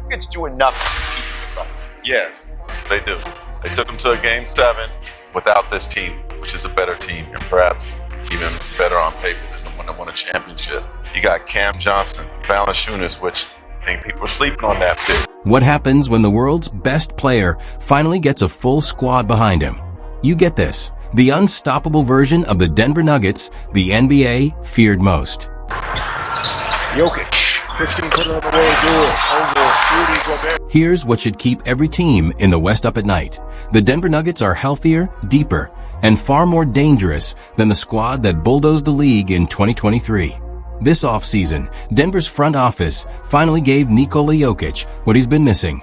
Nuggets do enough to keep them in front. Yes, they do. They took them to a Game 7 without this team, which is a better team and perhaps even better on paper than the one that won a championship. You got Cam Johnson, Valanciunas, which I think people are sleeping on that pick. What happens when the world's best player finally gets a full squad behind him? You get this, the unstoppable version of the Denver Nuggets the NBA feared most. Jokic, 15-footer on the way, do it over Rudy Gobert. Here's what should keep every team in the West up at night. The Denver Nuggets are healthier, deeper, and far more dangerous than the squad that bulldozed the league in 2023. This offseason, Denver's front office finally gave Nikola Jokic what he's been missing: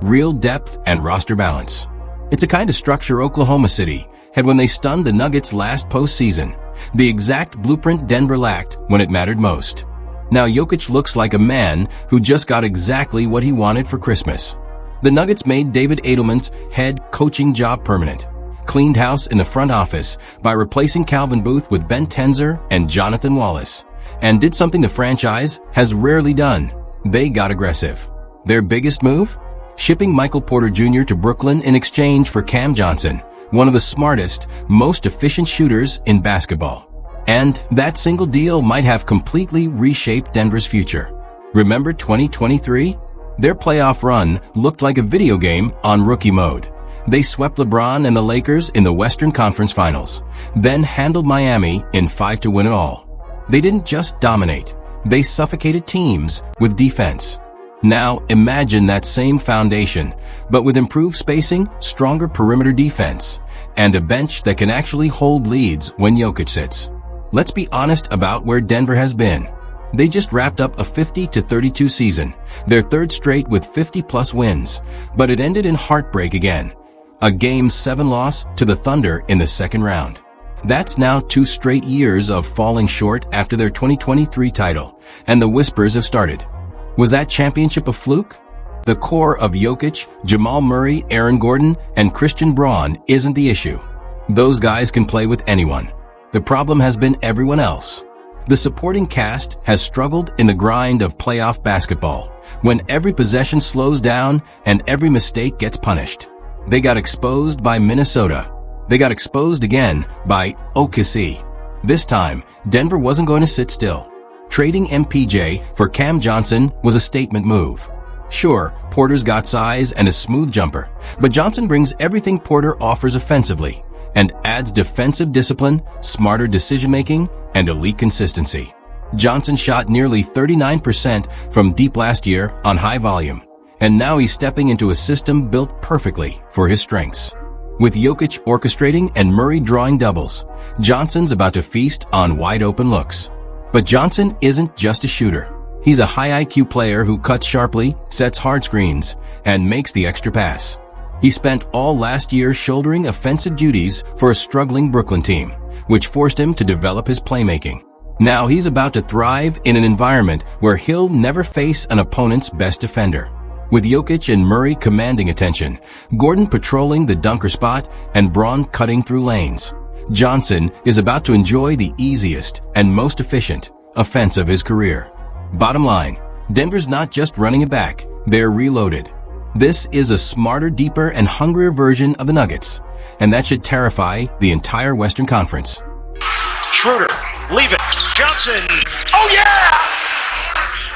real depth and roster balance. It's a kind of structure Oklahoma City had when they stunned the Nuggets last postseason, the exact blueprint Denver lacked when it mattered most. Now Jokic looks like a man who just got exactly what he wanted for Christmas. The Nuggets made David Edelman's head coaching job permanent, cleaned house in the front office by replacing Calvin Booth with Ben Tenzer and Jonathan Wallace, and did something the franchise has rarely done. They got aggressive. Their biggest move? Shipping Michael Porter Jr. to Brooklyn in exchange for Cam Johnson, one of the smartest, most efficient shooters in basketball. And that single deal might have completely reshaped Denver's future. Remember 2023? Their playoff run looked like a video game on rookie mode. They swept LeBron and the Lakers in the Western Conference Finals, then handled Miami in 5 to win it all. They didn't just dominate, they suffocated teams with defense. Now imagine that same foundation, but with improved spacing, stronger perimeter defense, and a bench that can actually hold leads when Jokic sits. Let's be honest about where Denver has been. They just wrapped up a 50-32 season, their third straight with 50-plus wins, but it ended in heartbreak again. A Game 7 loss to the Thunder in the second round. That's now 2 straight years of falling short after their 2023 title, and the whispers have started. Was that championship a fluke? The core of Jokic, Jamal Murray, Aaron Gordon, and Christian Braun isn't the issue. Those guys can play with anyone. The problem has been everyone else. The supporting cast has struggled in the grind of playoff basketball, when every possession slows down and every mistake gets punished. They got exposed by Minnesota. They got exposed again by OKC. This time, Denver wasn't going to sit still. Trading MPJ for Cam Johnson was a statement move. Sure, Porter's got size and a smooth jumper, but Johnson brings everything Porter offers offensively and adds defensive discipline, smarter decision-making, and elite consistency. Johnson shot nearly 39% from deep last year on high volume, and now he's stepping into a system built perfectly for his strengths. With Jokic orchestrating and Murray drawing doubles, Johnson's about to feast on wide-open looks. But Johnson isn't just a shooter. He's a high IQ player who cuts sharply, sets hard screens, and makes the extra pass. He spent all last year shouldering offensive duties for a struggling Brooklyn team, which forced him to develop his playmaking. Now he's about to thrive in an environment where he'll never face an opponent's best defender. With Jokic and Murray commanding attention, Gordon patrolling the dunker spot, and Braun cutting through lanes, Johnson is about to enjoy the easiest and most efficient offense of his career. Bottom line, Denver's not just running it back, they're reloaded. This is a smarter, deeper, and hungrier version of the Nuggets, and that should terrify the entire Western Conference. Schroeder, leave it. Johnson. Oh, yeah!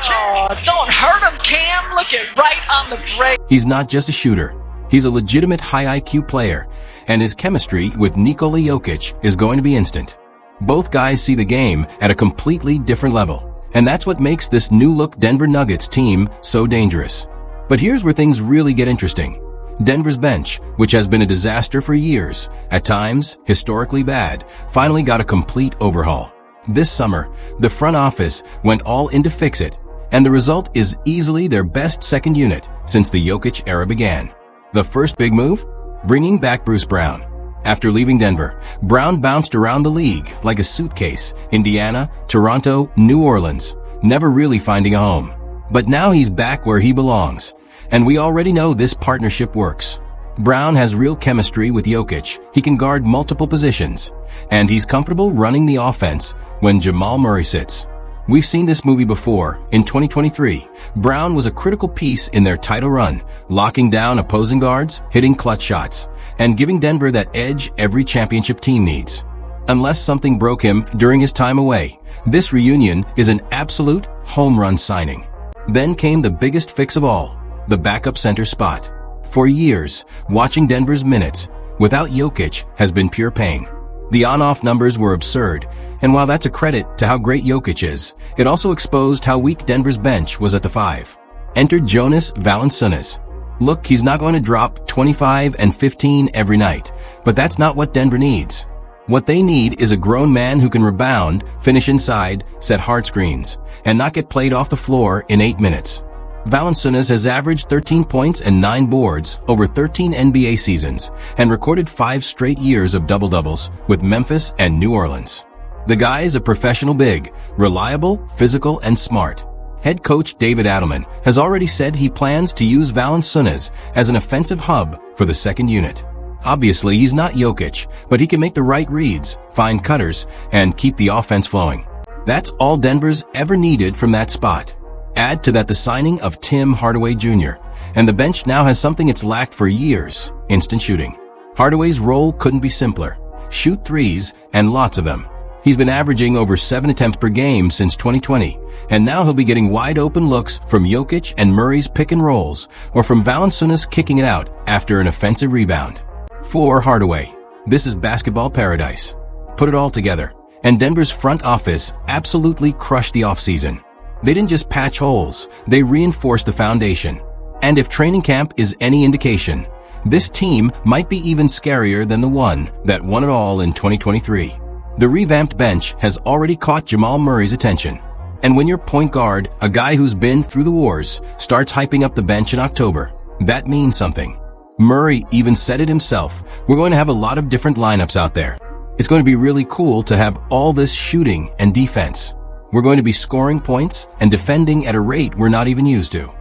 Oh, don't hurt him, Cam. Look it right on the break. He's not just a shooter. He's a legitimate high IQ player, and his chemistry with Nikola Jokic is going to be instant. Both guys see the game at a completely different level, and that's what makes this new-look Denver Nuggets team so dangerous. But here's where things really get interesting. Denver's bench, which has been a disaster for years, at times historically bad, finally got a complete overhaul. This summer, the front office went all in to fix it, and the result is easily their best second unit since the Jokic era began. The first big move? Bringing back Bruce Brown. After leaving Denver, Brown bounced around the league like a suitcase, Indiana, Toronto, New Orleans, never really finding a home. But now he's back where he belongs, and we already know this partnership works. Brown has real chemistry with Jokic. He can guard multiple positions, and he's comfortable running the offense when Jamal Murray sits. We've seen this movie before. In 2023, Brown was a critical piece in their title run, locking down opposing guards, hitting clutch shots, and giving Denver that edge every championship team needs. Unless something broke him during his time away, this reunion is an absolute home run signing. Then came the biggest fix of all, the backup center spot. For years, watching Denver's minutes without Jokic has been pure pain. The on-off numbers were absurd, and while that's a credit to how great Jokic is, it also exposed how weak Denver's bench was at the 5. Entered Jonas Valanciunas. Look, he's not going to drop 25 and 15 every night, but that's not what Denver needs. What they need is a grown man who can rebound, finish inside, set hard screens, and not get played off the floor in 8 minutes. Valanciunas has averaged 13 points and 9 boards over 13 NBA seasons and recorded 5 straight years of double-doubles with Memphis and New Orleans. The guy is a professional big, reliable, physical, and smart. Head coach David Adelman has already said he plans to use Valanciunas as an offensive hub for the second unit. Obviously, he's not Jokic, but he can make the right reads, find cutters, and keep the offense flowing. That's all Denver's ever needed from that spot. Add to that the signing of Tim Hardaway Jr., and the bench now has something it's lacked for years: instant shooting. Hardaway's role couldn't be simpler. Shoot threes, and lots of them. He's been averaging over 7 attempts per game since 2020, and now he'll be getting wide-open looks from Jokic and Murray's pick and rolls, or from Valanciunas kicking it out after an offensive rebound. For Hardaway, this is basketball paradise. Put it all together, and Denver's front office absolutely crushed the offseason. They didn't just patch holes, they reinforced the foundation. And if training camp is any indication, this team might be even scarier than the one that won it all in 2023. The revamped bench has already caught Jamal Murray's attention. And when your point guard, a guy who's been through the wars, starts hyping up the bench in October, that means something. Murray even said it himself, we're going to have a lot of different lineups out there. It's going to be really cool to have all this shooting and defense. We're going to be scoring points and defending at a rate we're not even used to.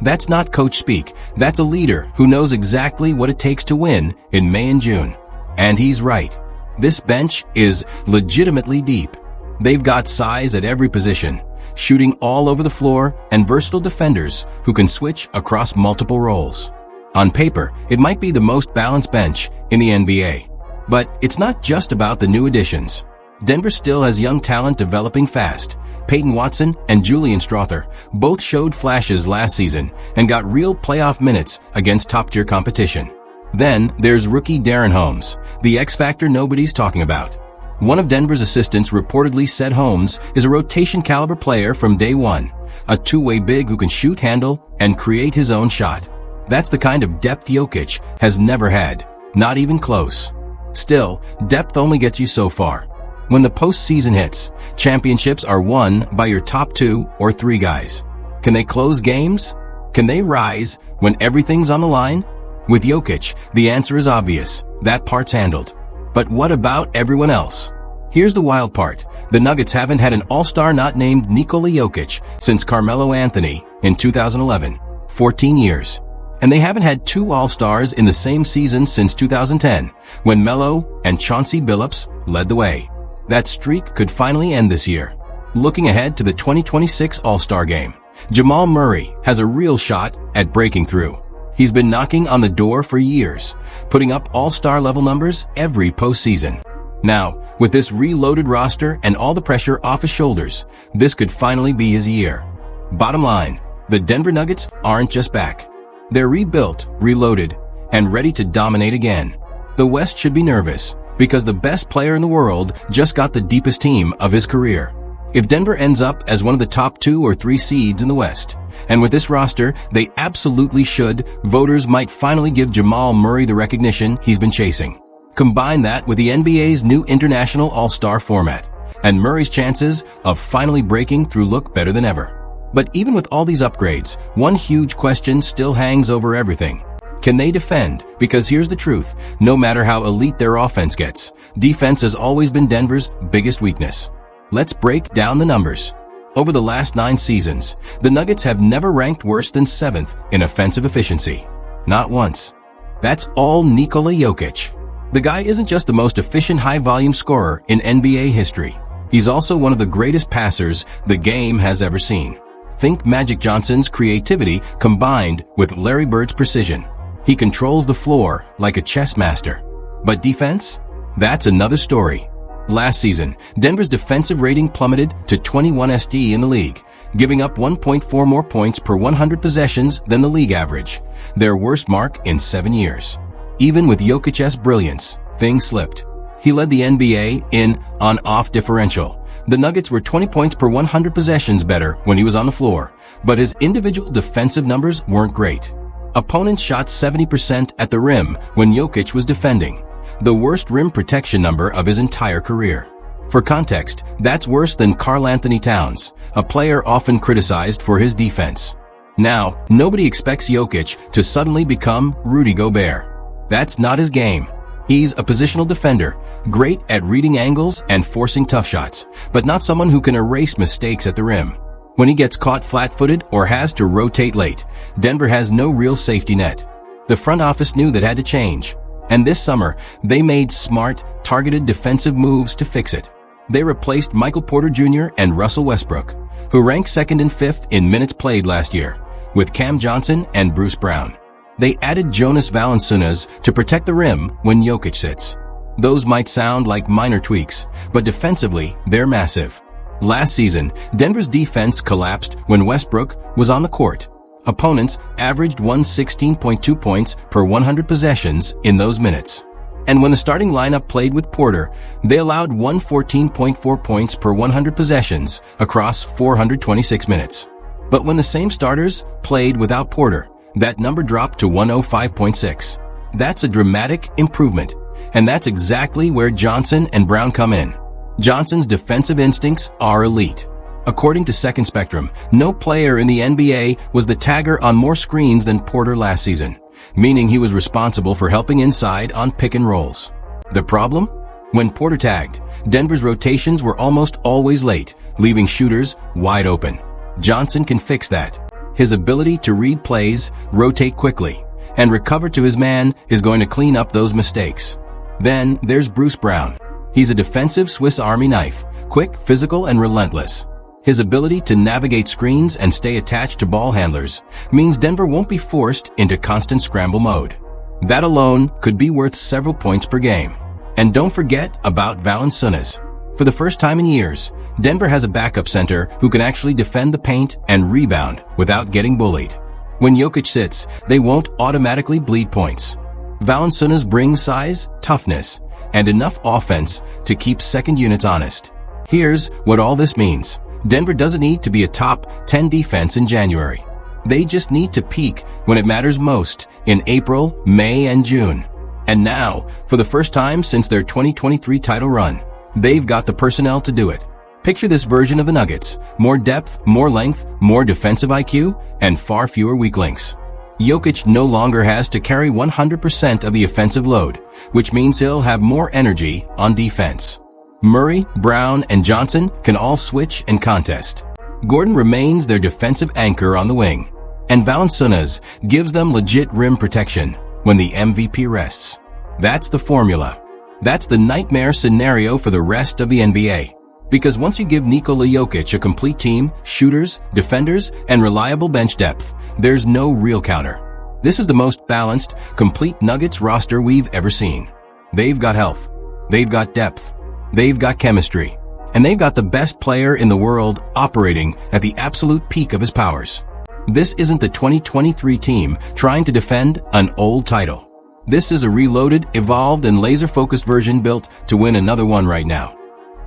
That's not coach speak. That's a leader who knows exactly what it takes to win in May and June. And he's right. This bench is legitimately deep. They've got size at every position, shooting all over the floor, and versatile defenders who can switch across multiple roles. On paper, it might be the most balanced bench in the NBA. But it's not just about the new additions. Denver still has young talent developing fast. Peyton Watson and Julian Strawther both showed flashes last season and got real playoff minutes against top-tier competition. Then there's rookie Darren Holmes, the X-factor nobody's talking about. One of Denver's assistants reportedly said Holmes is a rotation-caliber player from day one, a two-way big who can shoot, handle, and create his own shot. That's the kind of depth Jokic has never had, not even close. Still, depth only gets you so far. When the postseason hits, championships are won by your top 2 or 3 guys. Can they close games? Can they rise when everything's on the line? With Jokic, the answer is obvious. That part's handled. But what about everyone else? Here's the wild part. The Nuggets haven't had an all-star not named Nikola Jokic since Carmelo Anthony in 2011. 14 years. And they haven't had 2 all-stars in the same season since 2010, when Melo and Chauncey Billups led the way. That streak could finally end this year. Looking ahead to the 2026 All-Star Game, Jamal Murray has a real shot at breaking through. He's been knocking on the door for years, putting up all-star level numbers every postseason. Now, with this reloaded roster and all the pressure off his shoulders, this could finally be his year. Bottom line, the Denver Nuggets aren't just back. They're rebuilt, reloaded, and ready to dominate again. The West should be nervous, because the best player in the world just got the deepest team of his career. If Denver ends up as one of the top 2 or 3 seeds in the West, and with this roster, they absolutely should, voters might finally give Jamal Murray the recognition he's been chasing. Combine that with the NBA's new international all-star format, and Murray's chances of finally breaking through look better than ever. But even with all these upgrades, one huge question still hangs over everything. Can they defend? Because here's the truth, no matter how elite their offense gets, defense has always been Denver's biggest weakness. Let's break down the numbers. Over the last 9 seasons, the Nuggets have never ranked worse than 7th in offensive efficiency. Not once. That's all Nikola Jokic. The guy isn't just the most efficient high-volume scorer in NBA history. He's also one of the greatest passers the game has ever seen. Think Magic Johnson's creativity combined with Larry Bird's precision. He controls the floor like a chess master. But defense? That's another story. Last season, Denver's defensive rating plummeted to 21 SD in the league, giving up 1.4 more points per 100 possessions than the league average, their worst mark in 7 years. Even with Jokic's brilliance, things slipped. He led the NBA in on-off differential. The Nuggets were 20 points per 100 possessions better when he was on the floor, but his individual defensive numbers weren't great. Opponents shot 70% at the rim when Jokic was defending, the worst rim protection number of his entire career. For context, that's worse than Karl Anthony Towns, a player often criticized for his defense. Now, nobody expects Jokic to suddenly become Rudy Gobert. That's not his game. He's a positional defender, great at reading angles and forcing tough shots, but not someone who can erase mistakes at the rim. When he gets caught flat-footed or has to rotate late, Denver has no real safety net. The front office knew that had to change, and this summer, they made smart, targeted defensive moves to fix it. They replaced Michael Porter Jr. and Russell Westbrook, who ranked second and fifth in minutes played last year, with Cam Johnson and Bruce Brown. They added Jonas Valanciunas to protect the rim when Jokic sits. Those might sound like minor tweaks, but defensively, they're massive. Last season, Denver's defense collapsed when Westbrook was on the court. Opponents averaged 116.2 points per 100 possessions in those minutes. And when the starting lineup played with Porter, they allowed 114.4 points per 100 possessions across 426 minutes. But when the same starters played without Porter, that number dropped to 105.6. That's a dramatic improvement, and that's exactly where Johnson and Brown come in. Johnson's defensive instincts are elite. According to Second Spectrum, no player in the NBA was the tagger on more screens than Porter last season, meaning he was responsible for helping inside on pick and rolls. The problem? When Porter tagged, Denver's rotations were almost always late, leaving shooters wide open. Johnson can fix that. His ability to read plays, rotate quickly, and recover to his man is going to clean up those mistakes. Then there's Bruce Brown. He's a defensive Swiss Army knife, quick, physical, and relentless. His ability to navigate screens and stay attached to ball handlers means Denver won't be forced into constant scramble mode. That alone could be worth several points per game. And don't forget about Valanciunas. For the first time in years, Denver has a backup center who can actually defend the paint and rebound without getting bullied. When Jokic sits, they won't automatically bleed points. Valanciunas brings size, toughness, and enough offense to keep second units honest. Here's what all this means. Denver doesn't need to be a top 10 defense in January. They just need to peak when it matters most in April, May, and June. And now, for the first time since their 2023 title run, they've got the personnel to do it. Picture this version of the Nuggets: more depth, more length, more defensive IQ, and far fewer weak links. Jokic no longer has to carry 100% of the offensive load, which means he'll have more energy on defense. Murray, Brown, and Johnson can all switch and contest. Gordon remains their defensive anchor on the wing, and Valanciunas gives them legit rim protection when the MVP rests. That's the formula. That's the nightmare scenario for the rest of the NBA. Because once you give Nikola Jokic a complete team, shooters, defenders, and reliable bench depth, there's no real counter. This is the most balanced, complete Nuggets roster we've ever seen. They've got health. They've got depth. They've got chemistry. And they've got the best player in the world operating at the absolute peak of his powers. This isn't the 2023 team trying to defend an old title. This is a reloaded, evolved, and laser-focused version built to win another one right now.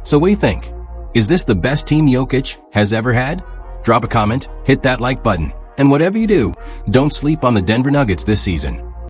So what do you think? Is this the best team Jokic has ever had? Drop a comment, hit that like button, and whatever you do, don't sleep on the Denver Nuggets this season.